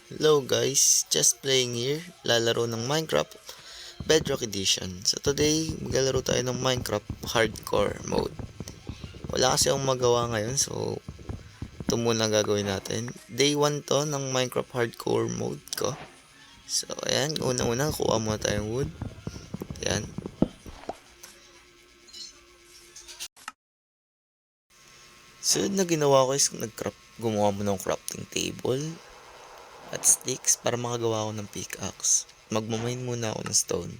Hello guys, just playing here, lalaro ng Minecraft Bedrock Edition. So today, maglalaro tayo ng Minecraft Hardcore mode. Wala kasi akong magawa ngayon, so ito muna gagawin natin. Day 1 to ng Minecraft Hardcore mode ko. So ayan, una-una, kuha muna tayong wood. Ayan. Sunod na ginawa ko is gumawa mo ng crafting table at sticks para makagawa ako ng pickaxe. Magmamine muna ako ng stone.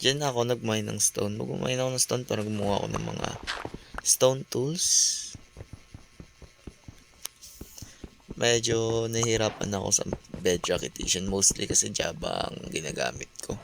Diyan ako nag-mine ng stone. Mag-mine ako ng stone para gumawa ako ng mga stone tools. Medyo nahihirapan ako sa Bedrock Edition. Mostly kasi Java ang ginagamit ko.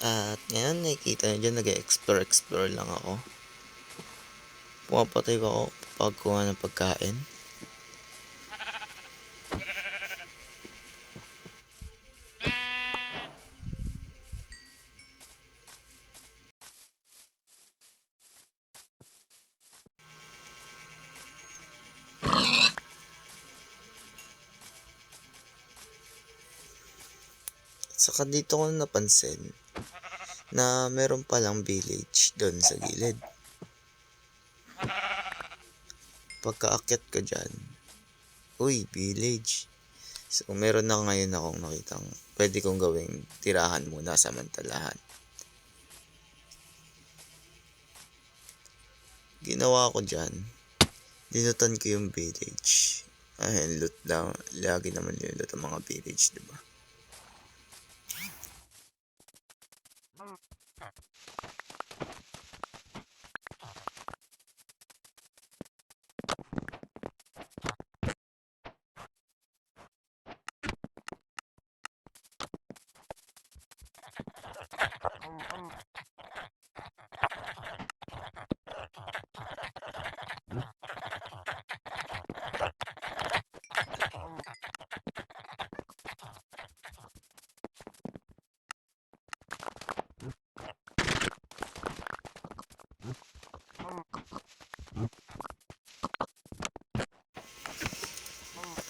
At ngayon nakikita nyo dyan, nag-explore lang ako. Pumapatay ko ako pagkuha ng pagkain. At saka dito ko napansin na meron palang village doon sa gilid. Pagkaakyat ko dyan, uy, village. So meron na ngayon akong nakitang pwede kong gawing tirahan muna samantalahan. Ginawa ko dyan, dinutan ko yung village. Ayun, loot lang. Lagi naman yung loot ang mga village, diba?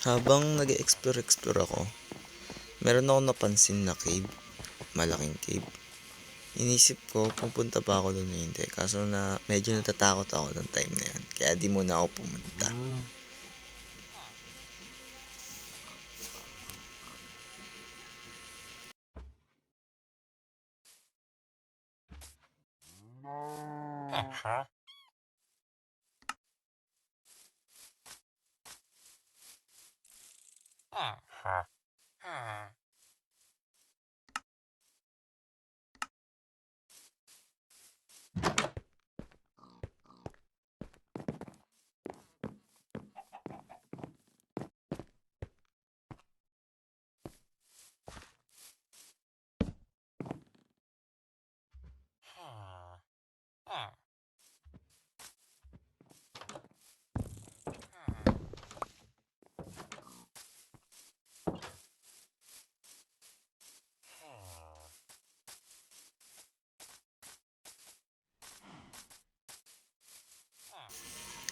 Habang nag-explore ako, meron ako napansin na cave, malaking cave. Inisip ko, pupunta pa ako doon hindi. Kaso na medyo natatakot ako ng time na yan. Kaya di muna ako pumunta.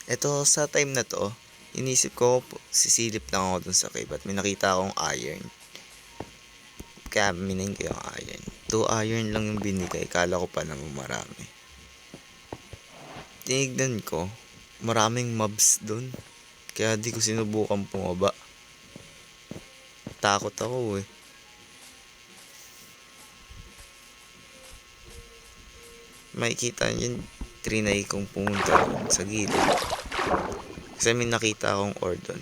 Ito, sa time na to, inisip ko, sisilip lang ako dun sa cave at may nakita akong iron. Kaya minin ko yung iron. 2 iron lang yung binigay, kala ko pa naman marami. Tinignan ko, maraming mobs dun. Kaya di ko sinubukan bumaba. Takot ako eh. Makikita nyo yun, trinay kong pumunta sa gilid. Kasi may nakita akong ore doon.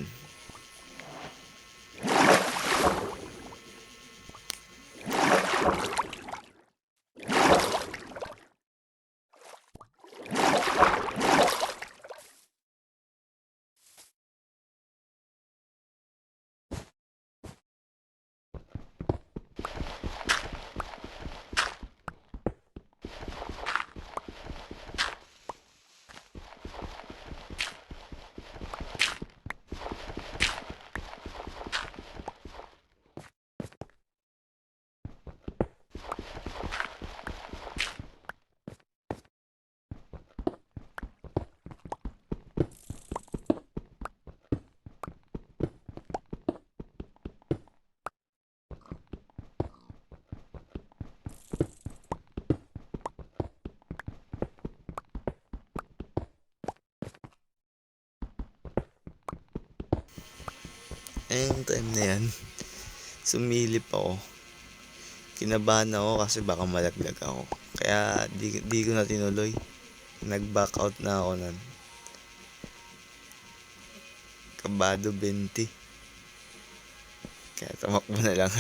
Ayun, time na yan, sumilip ako. Kinabahan ako kasi baka malaglag ako. Kaya di ko na tinuloy. Nag-back out na ako nun. Kabado 20. Kaya tumakbo na lang.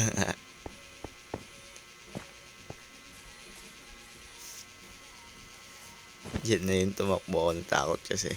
Diyan na yun, tumakbo ako, natakot kasi.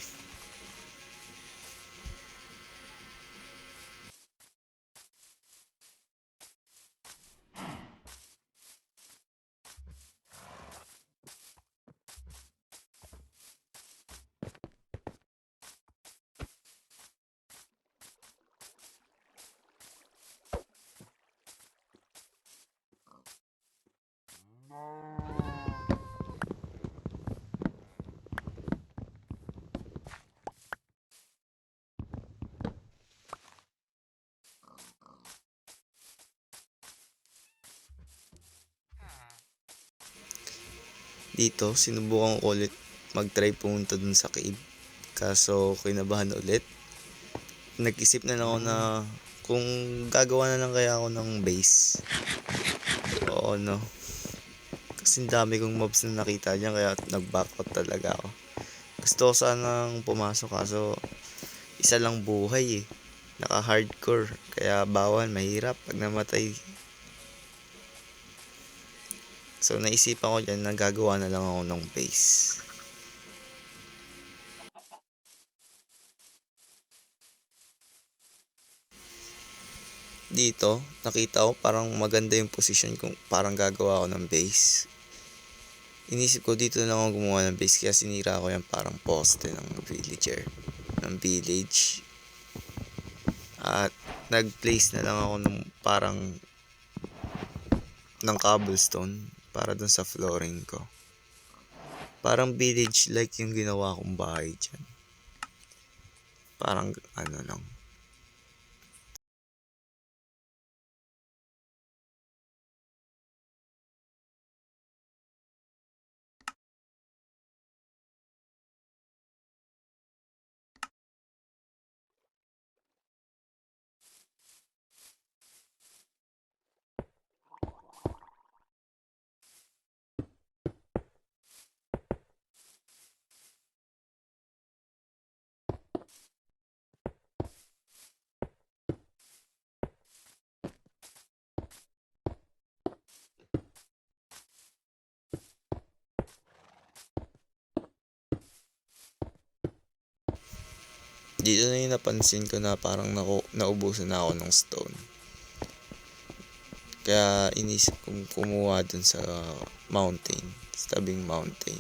Dito, sinubukan ko ulit mag-try pumunta dun sa cave. Kaso, kinabahan ulit. Nag-isip na lang ako na kung gagawa na lang kaya ako ng base. Oo, no. Kasi dami kong mobs na nakita dyan, kaya nag-back out talaga ako. Gusto ko sanang pumasok, kaso isa lang buhay eh. Naka-hardcore, kaya bawal, mahirap pag namatay. So, naisipan ko dyan, nagagawa na lang ako ng base. Dito, nakita ko parang maganda yung position kung parang gagawa ako ng base. Inisip ko dito na lang ako gumawa ng base, kaya sinira ko yan parang poste ng villager, ng village. At nag-place na lang ako ng parang ng cobblestone para dun sa flooring ko. Parang village like yung ginawa kong bahay dyan. Parang ano lang. Dito na yung napansin ko na parang naubusan na ako ng stone. Kaya inisip kong kumuha dun sa mountain, sa tabing mountain.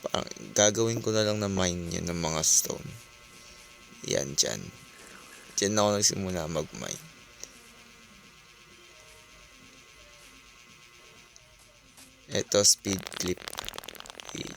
Parang gagawin ko na lang na mine yun ng mga stone. Yan dyan. Dyan ako nagsimula mag-mine. Ito, speed clip. Okay.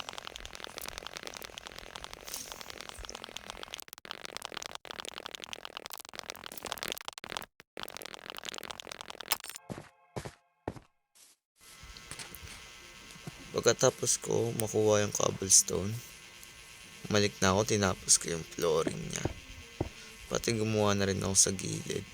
Pagkatapos ko makuha yung cobblestone, Bumalik na ako, tinapos ko yung flooring niya. Pati gumawa na rin ako sa gilid.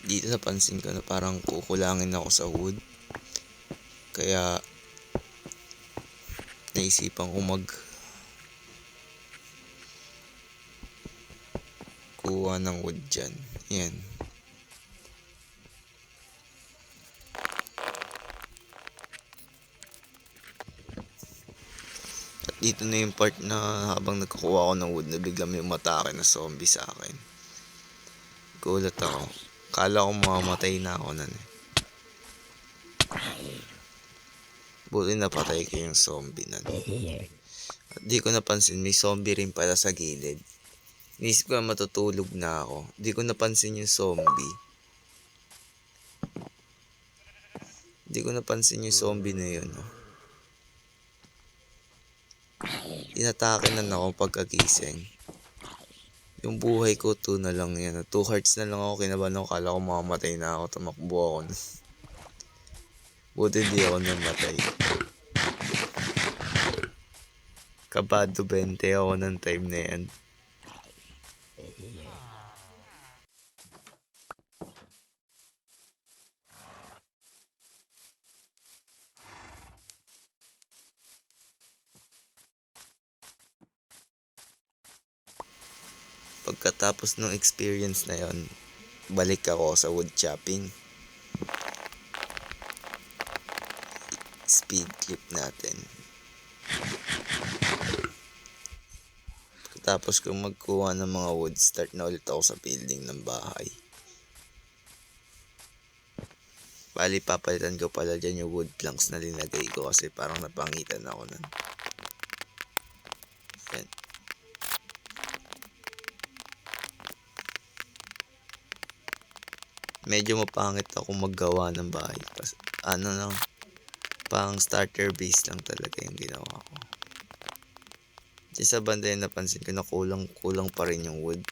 Dito napansin ko na parang kukulangin ako sa wood. Kaya naisipan ko kuha ng wood dyan. Yan. At dito na yung part na habang nagkukuha ako ng wood na biglang may umatake na zombie sa akin. Gulat ako. Kala ko mamamatay na ako nun eh. Buti napatay ko yung zombie nun. At di ko napansin may zombie rin pala sa gilid. Inisip ko matutulog na ako. Di ko napansin yung zombie. Di ko napansin yung zombie na yun. Oh. Inatake na ako pagkagising. Yung buhay ko 2 na lang yan. 2 hearts na lang ako kinabahan ako. Kala ko mamamatay na ako. Tumakbo ako. Buti di ako namatay. Kabado 20 ako ng time na yan. Pagkatapos ng experience na yon, balik ako sa wood chopping. Speed clip natin. Pagkatapos kong magkuha ng mga wood, start na ulit ako sa building ng bahay. Bali, papalitan ko pala dyan yung wood planks na linagay ko kasi parang napangitan ako nun. Yan. Medyo mapangit ako maggawa ng bahay. Pang starter base lang talaga yung ginawa ko. Diyan sa banda yung napansin ko na kulang pa rin yung wood.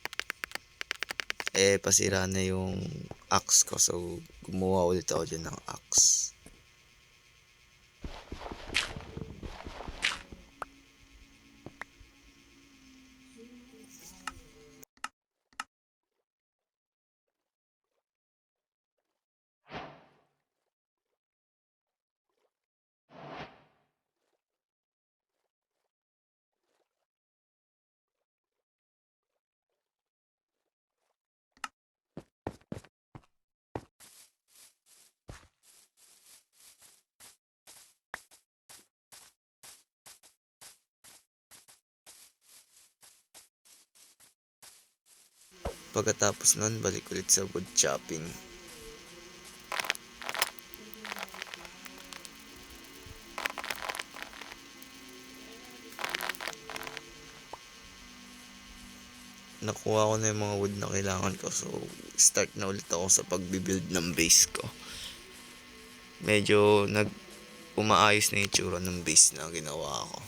Pasira na yung axe ko. So, gumawa ulit ako dyan ng axe. Pagkatapos nun, balik ulit sa wood chopping. Nakuha ko na yung mga wood na kailangan ko. So, start na ulit ako sa pagbibuild ng base ko. Medyo umaayos na yung tsura ng base na ginawa ko.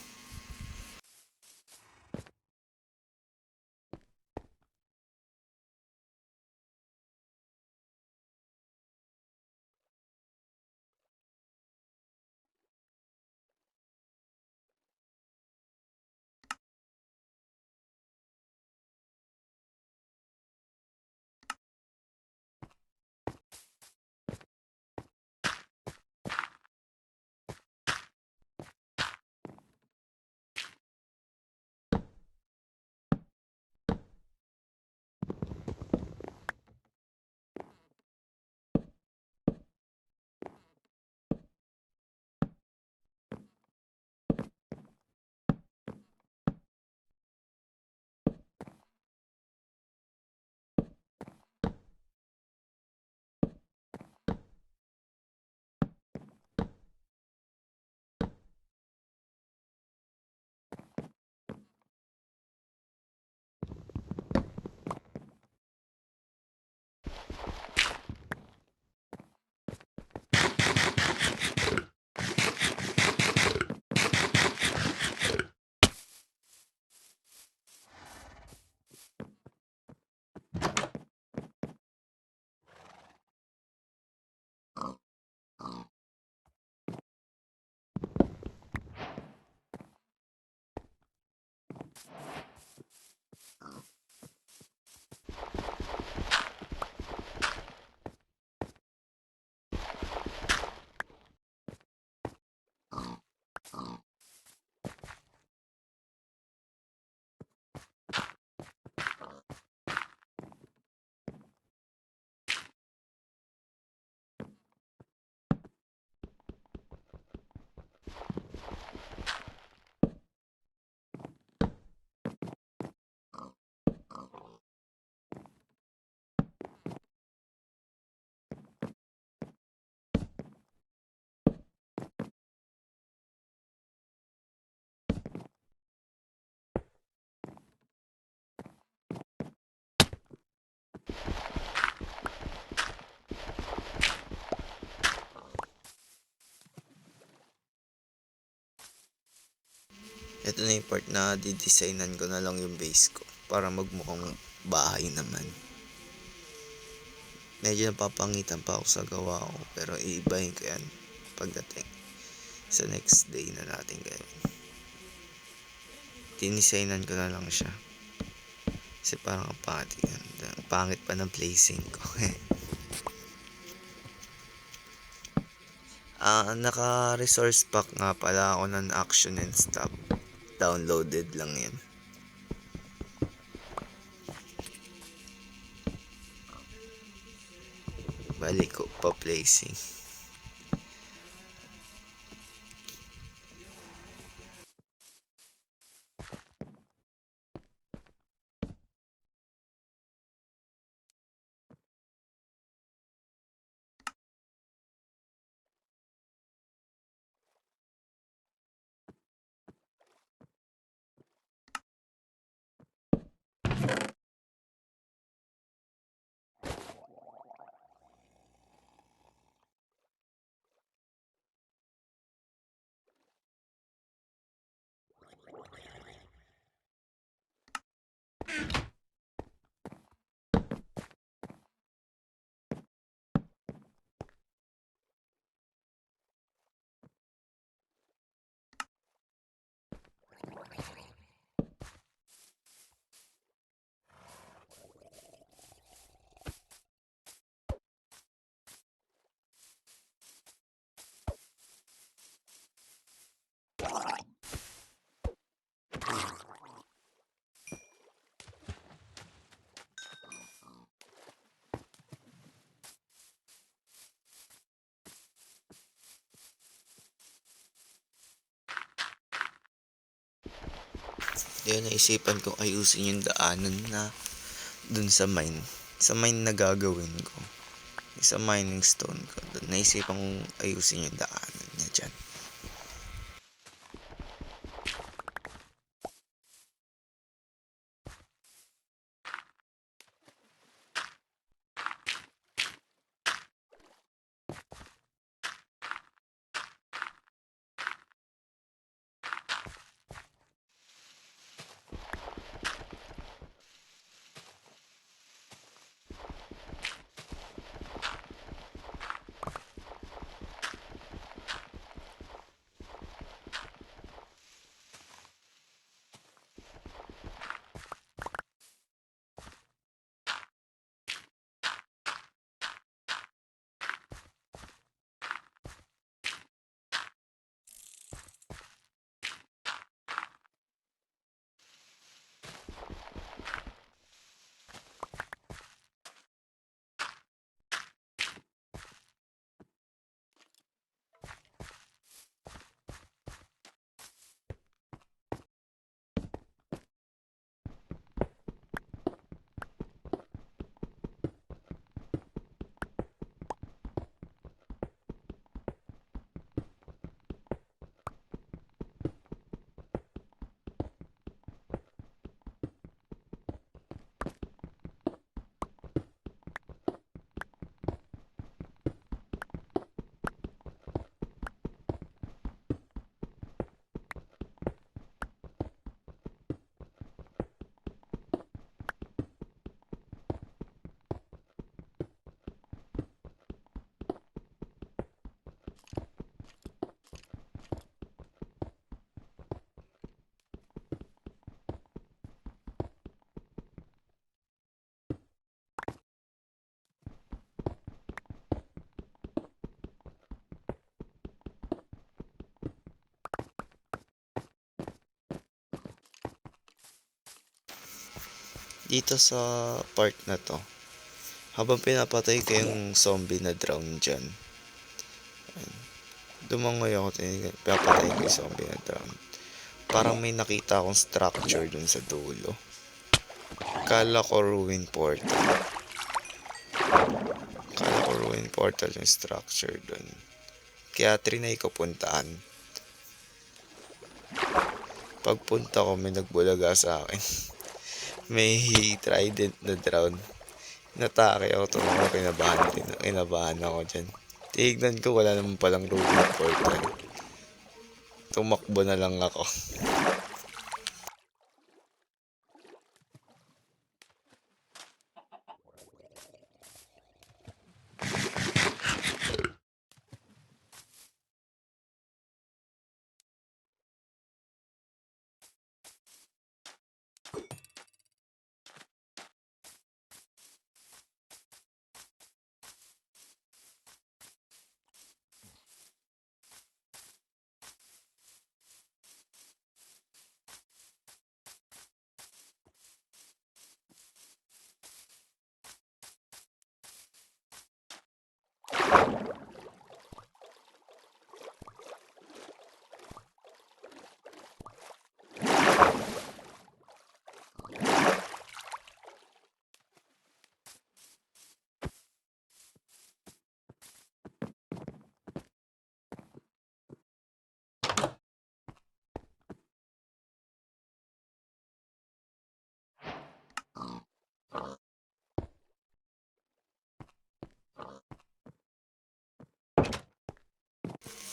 Ito na yung part na didesignan ko na lang yung base ko para magmukhang bahay naman. Medyo napapangitan pa ako sa gawa ko, pero iibahin ko yan pagdating sa next day na natin gawin. Dinesignan ko na lang siya kasi parang pangit pa ng placing ko. Naka-resource pack nga pala ako ng action and stuff. Downloaded lang yan. Balik ko pa placing. Kaya naisipan kong ayusin yung daanan na dun sa mine. Sa mine na gagawin ko. Sa mining stone ko. Dun naisipan kong ayusin yung daanan niya dyan. dito sa part na to, habang pinapatay ko yung zombie na drown dyan, dumangoy ako, pinapatay ko yung zombie na drown. Parang may nakita akong structure dun sa dulo. Kala ko ruin portal. Yung structure dun. Kaya trinay ko puntaan. Pagpunta ko, may nagbulaga sa akin. May trident na drown. Natake ako, tumawa, kinabahan ako dyan. Tignan ko, wala naman palang ruin portal. Tumakbo na lang ako.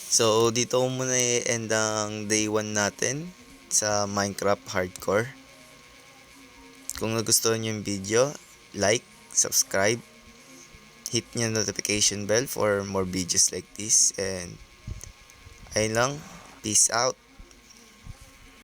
So, dito ko muna i-end ang day 1 natin sa Minecraft Hardcore. Kung nagustuhan nyo yung video, like, subscribe, hit nyo notification bell for more videos like this. And ayun lang, peace out.